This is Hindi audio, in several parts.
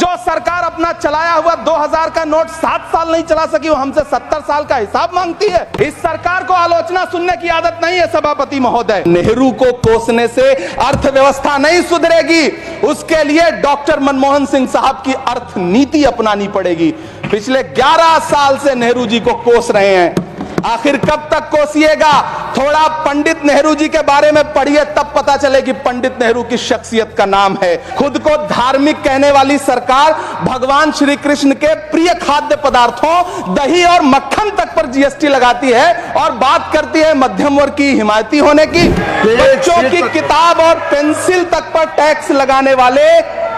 जो सरकार अपना चलाया हुआ 2000 का नोट 7 साल नहीं चला सकी, वो हमसे 70 साल का हिसाब मांगती है। इस सरकार को आलोचना सुनने की आदत नहीं है सभापति महोदय। नेहरू को कोसने से अर्थव्यवस्था नहीं सुधरेगी, उसके लिए डॉक्टर मनमोहन सिंह साहब की अर्थ नीति अपनानी पड़ेगी। पिछले 11 साल से नेहरू जी को कोस रहे हैं, आखिर कब तक कोसिएगा? थोड़ा पंडित नेहरू जी के बारे में पढ़िए, तब पता चले कि पंडित नेहरू की शख्सियत का नाम है। खुद को धार्मिक कहने वाली सरकार भगवान श्री कृष्ण के प्रिय खाद्य पदार्थों दही और मक्खन तक पर जीएसटी लगाती है और बात करती है मध्यम वर्ग की हिमायती होने की। बच्चों की किताब और पेंसिल तक पर टैक्स लगाने वाले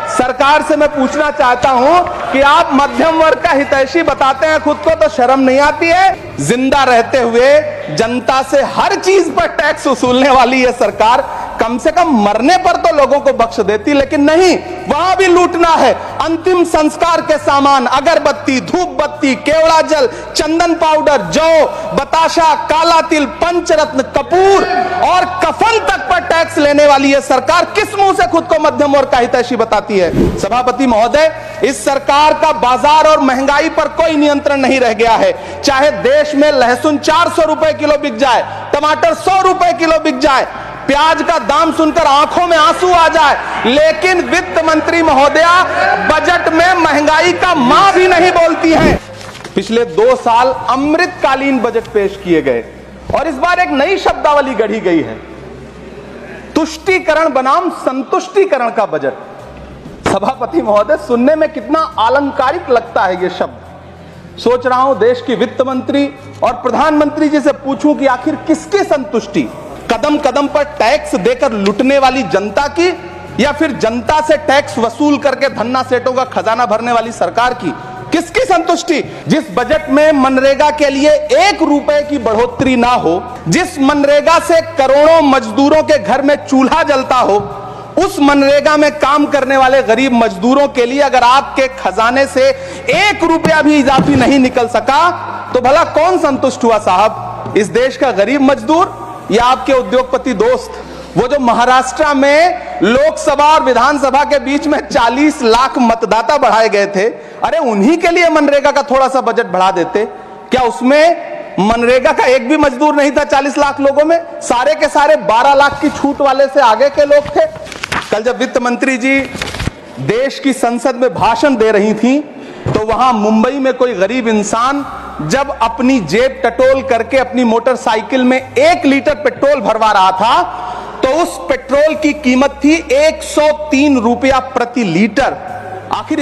सरकार से मैं पूछना चाहता हूं कि आप मध्यम वर्ग का हितैषी बताते हैं खुद को, तो शर्म नहीं आती है? जिंदा रहते हुए जनता से हर चीज पर टैक्स वसूलने वाली यह सरकार कम से कम मरने पर तो लोगों को बख्श देती, लेकिन नहीं, वहां भी लूटना है। अंतिम संस्कार के सामान अगरबत्ती, धूप बत्ती, केवड़ा जल, चंदन पाउडर, जौ, बताशा, काला तिल, पंचरत्न, कपूर और कफन तक पर टैक्स लेने वाली यह सरकार किस मुंह से खुद को मध्यम वर्ग का हितैषी बताती है? सभापति महोदय, इस सरकार का बाजार और महंगाई पर कोई नियंत्रण नहीं रह गया है। चाहे देश में लहसुन 400 रुपए किलो बिक जाए, टमाटर 100 रुपए किलो बिक जाए, प्याज का दाम सुनकर आंखों में आंसू आ जाए, लेकिन वित्त मंत्री महोदया बजट में महंगाई का मां भी नहीं बोलती हैं। पिछले 2 साल अमृतकालीन बजट पेश किए गए और इस बार एक नई शब्दावली गढ़ी गई है, तुष्टीकरण बनाम संतुष्टीकरण का बजट। सभापति महोदय, सुनने में कितना अलंकारिक लगता है यह शब्द। सोच रहा हूं देश की वित्त मंत्री और प्रधानमंत्री जी से पूछूं कि आखिर किसकी संतुष्टि? कदम कदम पर टैक्स देकर लुटने वाली जनता की, या फिर जनता से टैक्स वसूल करके धन्ना सेठों का खजाना भरने वाली सरकार की? किसकी संतुष्टि? जिस बजट में मनरेगा के लिए 1 रुपए की बढ़ोतरी ना हो, जिस मनरेगा से करोड़ों मजदूरों के घर में चूल्हा जलता हो, उस मनरेगा में काम करने वाले गरीब मजदूरों के लिए अगर आपके खजाने से 1 रुपया भी इजाफी नहीं निकल सका, तो भला कौन संतुष्ट हुआ साहब? इस देश का गरीब मजदूर या आपके उद्योगपति दोस्त? वो जो महाराष्ट्र में लोकसभा और विधानसभा के बीच में 40 लाख मतदाता बढ़ाए गए थे, अरे उन्हीं के लिए मनरेगा का थोड़ा सा बजट बढ़ा देते। क्या उसमें मनरेगा का एक भी मजदूर नहीं था 40 लाख लोगों में? सारे के सारे 12 लाख की छूट वाले से आगे के लोग थे। कल जब वित्त मंत्री जी देश की संसद में भाषण दे रही थी, तो वहां मुंबई में कोई गरीब इंसान जब अपनी जेब टटोल करके अपनी मोटरसाइकिल में 1 लीटर पेट्रोल भरवा रहा था, तो उस पेट्रोल की कीमत थी 103 रुपया प्रति लीटर। आखिर